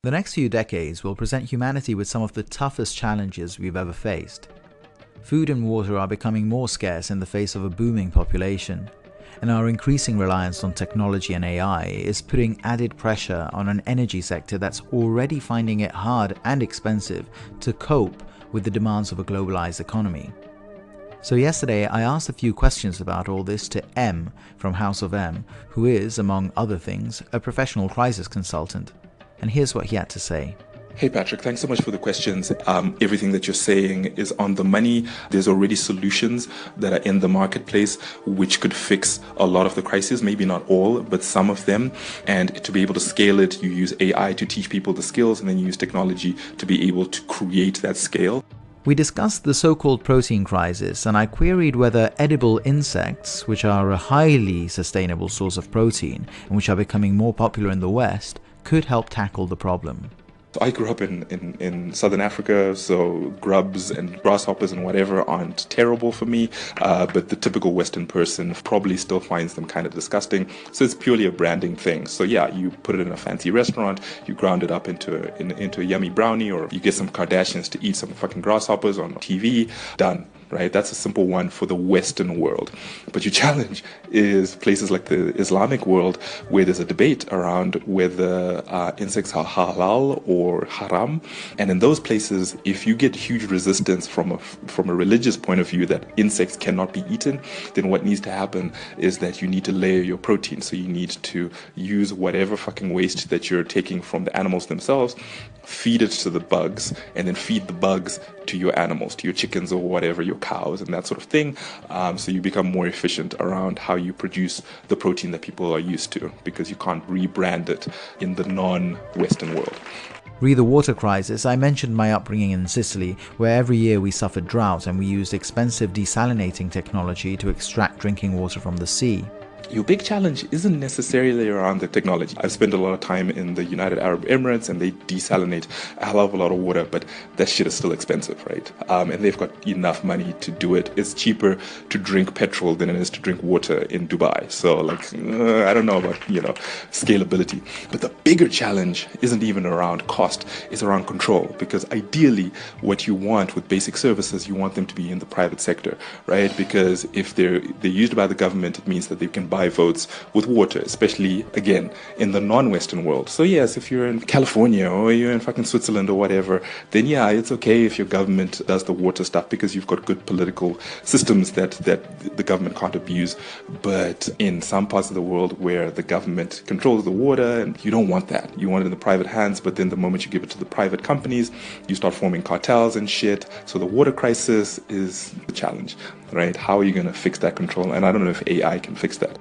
The next few decades will present humanity with some of the toughest challenges we've ever faced. Food and water are becoming more scarce in the face of a booming population, and our increasing reliance on technology and AI is putting added pressure on an energy sector that's already finding it hard and expensive to cope with the demands of a globalized economy. So yesterday I asked a few questions about all this to M from House of M, who is, among other things, a professional crisis consultant. And here's what he had to say. Hey Patrick, thanks so much for the questions. Everything that you're saying is on the money. There's already solutions that are in the marketplace which could fix a lot of the crises, maybe not all, but some of them. And to be able to scale it, you use AI to teach people the skills, and then you use technology to be able to create that scale. We discussed the so-called protein crisis, and I queried whether edible insects, which are a highly sustainable source of protein and which are becoming more popular in the West, could help tackle the problem. I grew up in Southern Africa, so grubs and grasshoppers and whatever aren't terrible for me, but the typical Western person probably still finds them kind of disgusting. So it's purely a branding thing. So yeah, you put it in a fancy restaurant, you ground it up into a yummy brownie, or you get some Kardashians to eat some fucking grasshoppers on TV, done. Right? That's a simple one for the Western world. But your challenge is places like the Islamic world, where there's a debate around whether insects are halal or haram. And in those places, if you get huge resistance from a religious point of view that insects cannot be eaten, then what needs to happen is that you need to layer your protein. So you need to use whatever fucking waste that you're taking from the animals themselves, feed it to the bugs, and then feed the bugs to your animals, to your chickens or whatever, your cows and that sort of thing. So you become more efficient around how you produce the protein that people are used to, because you can't rebrand it in the non-Western world. Re the water crisis, I mentioned my upbringing in Sicily, where every year we suffered drought and we used expensive desalinating technology to extract drinking water from the sea. Your big challenge isn't necessarily around the technology. I've spent a lot of time in the United Arab Emirates, and they desalinate a hell of a lot of water, but that shit is still expensive, right? And they've got enough money to do it. It's cheaper to drink petrol than it is to drink water in Dubai. So I don't know about, scalability. But the bigger challenge isn't even around cost, it's around control. Because ideally, what you want with basic services, you want them to be in the private sector, right? Because if they're used by the government, it means that they can buy votes with water, especially, again, in the non-Western world. So yes, if you're in California or you're in fucking Switzerland or whatever, then yeah, it's okay if your government does the water stuff, because you've got good political systems that the government can't abuse. But in some parts of the world where the government controls the water, and you don't want that. You want it in the private hands, but then the moment you give it to the private companies, you start forming cartels and shit. So the water crisis is the challenge, right? How are you going to fix that control? And I don't know if AI can fix that.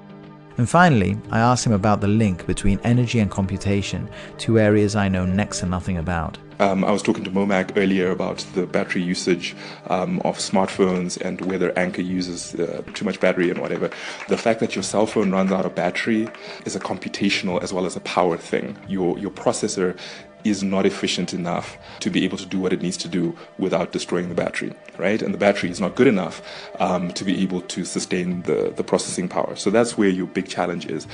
And finally, I asked him about the link between energy and computation, two areas I know next to nothing about. I was talking to Momac earlier about the battery usage of smartphones and whether Anchor uses too much battery and whatever. The fact that your cell phone runs out of battery is a computational as well as a power thing. Your processor is not efficient enough to be able to do what it needs to do without destroying the battery, right? And the battery is not good enough to be able to sustain the processing power. So that's where your big challenge is.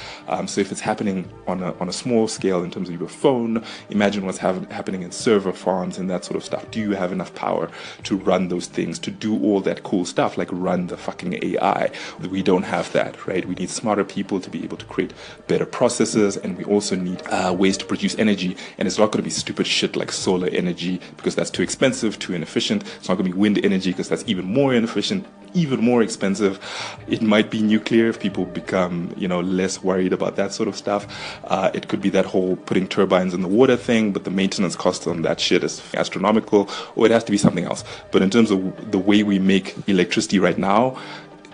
So if it's happening on a small scale in terms of your phone, imagine what's happening in server farms and that sort of stuff. Do you have enough power to run those things, to do all that cool stuff like run the fucking AI? We don't have that, right? We need smarter people to be able to create better processes, and we also need ways to produce energy. And it's not going to be stupid shit like solar energy, because that's too expensive, too inefficient. It's not going to be wind energy, because that's even more inefficient, even more expensive. It might be nuclear if people become, less worried about that sort of stuff. It could be that whole putting turbines in the water thing, but the maintenance cost on that shit is astronomical, or it has to be something else. But in terms of the way we make electricity right now,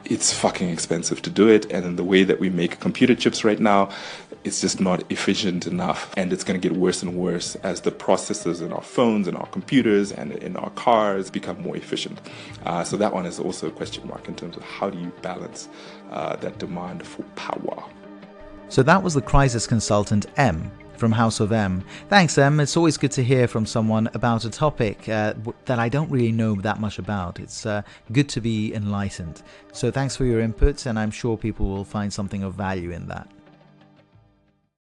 it's fucking expensive to do it. And in the way that we make computer chips right now, it's just not efficient enough. And it's going to get worse and worse as the processors in our phones and our computers and in our cars become more efficient. So that one is also a question mark in terms of how do you balance that demand for power. So that was the crisis consultant M from House of M. Thanks, Em. It's always good to hear from someone about a topic that I don't really know that much about. It's good to be enlightened. So thanks for your input, and I'm sure people will find something of value in that.